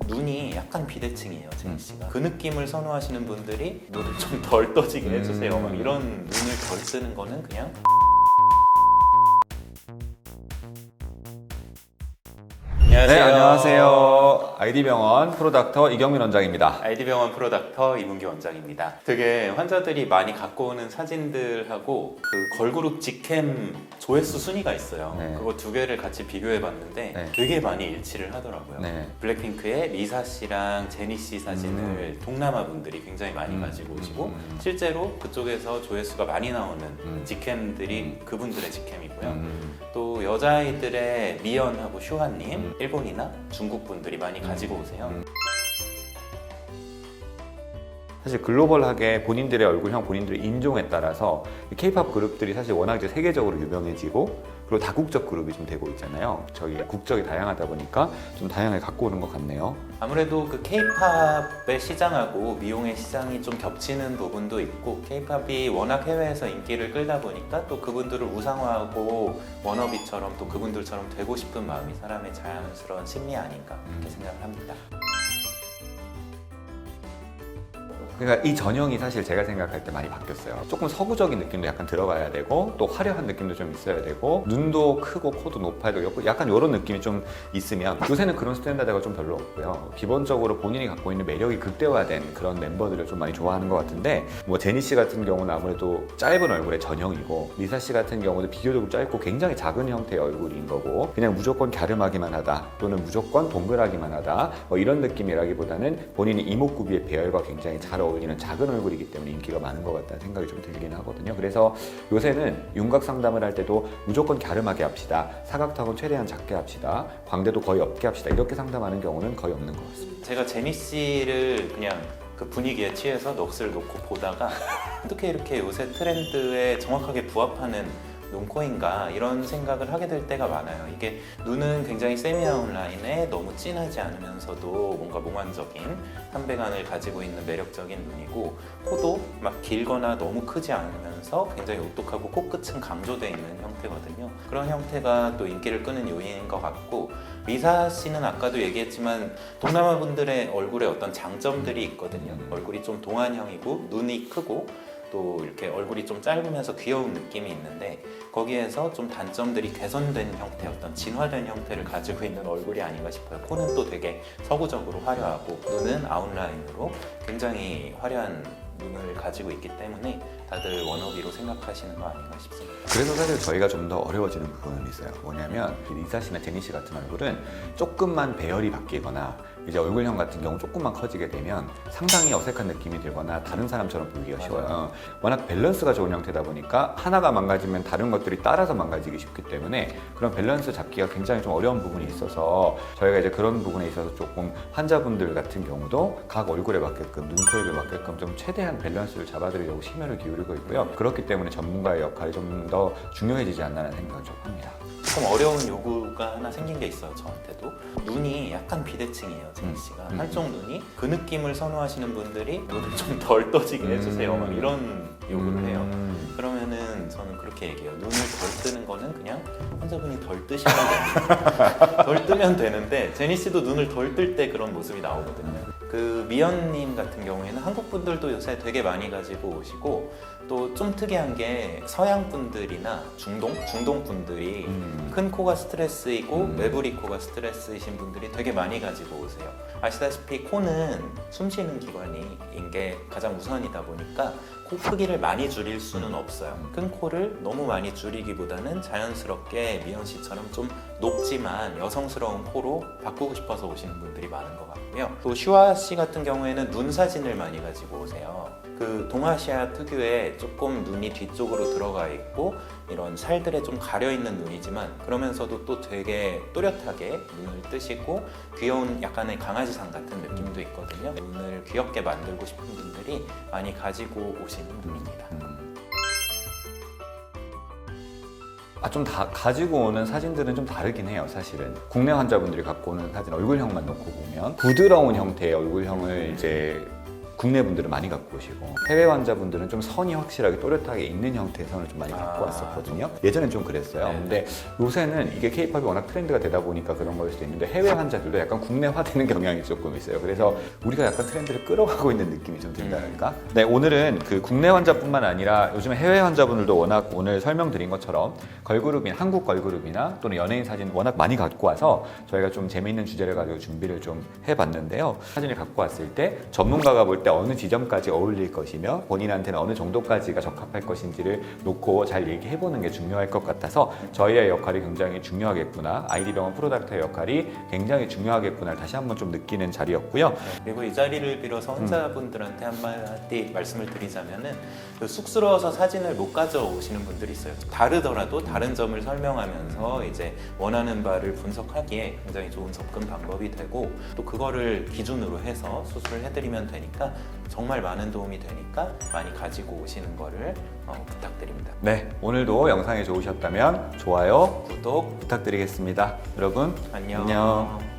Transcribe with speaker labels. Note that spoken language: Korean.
Speaker 1: 눈이 약간 비대칭이에요, 제니 씨가. 그 느낌을 선호하시는 분들이 눈을 좀 덜 떠지게 해주세요. 막 이런 눈을 덜 뜨는 거는 그냥
Speaker 2: 네, 안녕하세요. 아이디병원 프로닥터 이경민 원장입니다.
Speaker 1: 아이디병원 프로닥터 이문기 원장입니다. 되게 환자들이 많이 갖고 오는 사진들하고 그 걸그룹 직캠 조회수 순위가 있어요.
Speaker 2: 네.
Speaker 1: 그거 두 개를 같이 비교해 봤는데
Speaker 2: 네.
Speaker 1: 되게 많이 일치를 하더라고요.
Speaker 2: 네.
Speaker 1: 블랙핑크의 리사 씨랑 제니 씨 사진을 동남아 분들이 굉장히 많이 가지고 오시고 실제로 그쪽에서 조회수가 많이 나오는 직캠들이 그분들의 직캠이고요. 또 여자아이들의 미연하고 슈아님, 일본이나 중국 분들이 많이 가지고 오세요.
Speaker 2: 사실 글로벌하게 본인들의 얼굴형, 본인들의 인종에 따라서 K-팝 그룹들이 사실 워낙 이제 세계적으로 유명해지고 그리고 다국적 그룹이 좀 되고 있잖아요. 저희 국적이 다양하다 보니까 좀 다양하게 갖고 오는 것 같네요.
Speaker 1: 아무래도 그 K-팝의 시장하고 미용의 시장이 좀 겹치는 부분도 있고 K-팝이 워낙 해외에서 인기를 끌다 보니까 또 그분들을 우상화하고 워너비처럼 또 그분들처럼 되고 싶은 마음이 사람의 자연스러운 심리 아닌가 그렇게 생각을 합니다.
Speaker 2: 그러니까 이 전형이 사실 제가 생각할 때 많이 바뀌었어요. 조금 서구적인 느낌도 약간 들어가야 되고 또 화려한 느낌도 좀 있어야 되고 눈도 크고 코도 높아야 되고 약간 이런 느낌이 좀 있으면 요새는 그런 스탠다드가 좀 별로 없고요. 기본적으로 본인이 갖고 있는 매력이 극대화된 그런 멤버들을 좀 많이 좋아하는 것 같은데 뭐 제니 씨 같은 경우는 아무래도 짧은 얼굴의 전형이고 리사 씨 같은 경우도 비교적으로 짧고 굉장히 작은 형태의 얼굴인 거고 그냥 무조건 갸름하기만 하다 또는 무조건 동그라기만 하다 뭐 이런 느낌이라기보다는 본인이 이목구비의 배열과 굉장히 잘 어울리는 작은 얼굴이기 때문에 인기가 많은 것 같다는 생각이 좀 들긴 하거든요. 그래서 요새는 윤곽 상담을 할 때도 무조건 갸름하게 합시다. 사각턱은 최대한 작게 합시다. 광대도 거의 없게 합시다. 이렇게 상담하는 경우는 거의 없는 것 같습니다.
Speaker 1: 제가 제니 씨를 그냥 그 분위기에 취해서 넋을 놓고 보다가 어떻게 이렇게 요새 트렌드에 정확하게 부합하는 눈코인가 이런 생각을 하게 될 때가 많아요. 이게 눈은 굉장히 세미아웃 라인에 너무 진하지 않으면서도 뭔가 몽환적인 삼백안을 가지고 있는 매력적인 눈이고 코도 막 길거나 너무 크지 않으면서 굉장히 오똑하고 코끝은 강조되어 있는 형태거든요. 그런 형태가 또 인기를 끄는 요인인 것 같고 리사 씨는 아까도 얘기했지만 동남아 분들의 얼굴에 어떤 장점들이 있거든요. 얼굴이 좀 동안형이고 눈이 크고 또 이렇게 얼굴이 좀 짧으면서 귀여운 느낌이 있는데 거기에서 좀 단점들이 개선된 형태, 어떤 진화된 형태를 가지고 있는 얼굴이 아닌가 싶어요. 코는 또 되게 서구적으로 화려하고 눈은 아웃라인으로 굉장히 화려한 눈을 가지고 있기 때문에 다들 워너비로 생각하시는 거 아닌가 싶습니다.
Speaker 2: 그래서 사실 저희가 좀 더 어려워지는 부분은 있어요. 뭐냐면 리사 씨나 제니 씨 같은 얼굴은 조금만 배열이 바뀌거나 이제 얼굴형 같은 경우 조금만 커지게 되면 상당히 어색한 느낌이 들거나 다른 사람처럼 보이기가 쉬워요. 워낙 밸런스가 좋은 형태다 보니까 하나가 망가지면 다른 것들이 따라서 망가지기 쉽기 때문에 그런 밸런스 잡기가 굉장히 좀 어려운 부분이 있어서 저희가 이제 그런 부분에 있어서 조금 환자분들 같은 경우도 각 얼굴에 맞게끔 눈, 코, 입에 맞게끔 좀 최대한 밸런스를 잡아드리려고 심혈을 기울이고 있고요. 그렇기 때문에 전문가의 역할이 좀 더 중요해지지 않나라는 생각을 좀 합니다.
Speaker 1: 조금 어려운 요구가 하나 생긴 게 있어요. 저한테도 눈이 약간 비대칭이에요. 제니 씨가 한쪽 눈이 그 느낌을 선호하시는 분들이 눈을 좀 덜 떠지게 해주세요. 막 이런 요구를 해요. 그러면은 저는 그렇게 얘기해요. 눈을 덜 뜨는 거는 그냥 환자분이 덜 뜨시면 됩니다. 덜 뜨면 되는데 제니 씨도 눈을 덜 뜰 때 그런 모습이 나오거든요. 그 미연님 같은 경우에는 한국 분들도 요새 되게 많이 가지고 오시고 또 좀 특이한 게 서양 분들이나 중동 분들이 큰 코가 스트레스이고 매부리 코가 스트레스이신 분들이 되게 많이 가지고 오세요. 아시다시피 코는 숨쉬는 기관인 게 가장 우선이다 보니까 코 크기를 많이 줄일 수는 없어요. 큰 코를 너무 많이 줄이기보다는 자연스럽게 미연 씨처럼 좀 높지만 여성스러운 코로 바꾸고 싶어서 오시는 분들이 많은 것 같고요. 또 슈아 씨 같은 경우에는 눈 사진을 많이 가지고 오세요. 그 동아시아 특유의 조금 눈이 뒤쪽으로 들어가 있고 이런 살들에 좀 가려 있는 눈이지만 그러면서도 또 되게 또렷하게 눈을 뜨시고 귀여운 약간의 강아지상 같은 느낌도 있거든요. 눈을 귀엽게 만들고 싶은 분들이 많이 가지고 오시는 눈입니다.
Speaker 2: 좀 다 가지고 오는 사진들은 좀 다르긴 해요. 사실은 국내 환자분들이 갖고 오는 사진 얼굴형만 놓고 보면 부드러운 형태의 얼굴형을 이제 국내 분들은 많이 갖고 오시고 해외 환자분들은 좀 선이 확실하게 또렷하게 있는 형태의 선을 좀 많이 갖고 왔었거든요. 예전엔 좀 그랬어요.
Speaker 1: 네.
Speaker 2: 근데 요새는 이게 케이팝이 워낙 트렌드가 되다 보니까 그런 걸 수도 있는데 해외 환자들도 약간 국내화되는 경향이 조금 있어요. 그래서 우리가 약간 트렌드를 끌어가고 있는 느낌이 좀 든다니까. 네, 오늘은 그 국내 환자뿐만 아니라 요즘 해외 환자분들도 워낙 오늘 설명드린 것처럼 걸그룹인 한국 걸그룹이나 또는 연예인 사진 워낙 많이 갖고 와서 저희가 좀 재미있는 주제를 가지고 준비를 좀 해봤는데요. 사진을 갖고 왔을 때 전문가가 볼 때 어느 지점까지 어울릴 것이며 본인한테는 어느 정도까지가 적합할 것인지를 놓고 잘 얘기해보는 게 중요할 것 같아서 저희의 역할이 굉장히 중요하겠구나, 아이디병원 프로닥터의 역할이 굉장히 중요하겠구나를 다시 한번 좀 느끼는 자리였고요.
Speaker 1: 그리고 이 자리를 빌어서 환자분들한테 한마디 말씀을 드리자면은 그 쑥스러워서 사진을 못 가져오시는 분들이 있어요. 다르더라도 다른 점을 설명하면서 이제 원하는 바를 분석하기에 굉장히 좋은 접근 방법이 되고 또 그거를 기준으로 해서 수술을 해드리면 되니까 정말 많은 도움이 되니까 많이 가지고 오시는 거를 부탁드립니다.
Speaker 2: 네, 오늘도 영상이 좋으셨다면 좋아요,
Speaker 1: 구독
Speaker 2: 부탁드리겠습니다. 여러분
Speaker 1: 안녕.
Speaker 2: 안녕.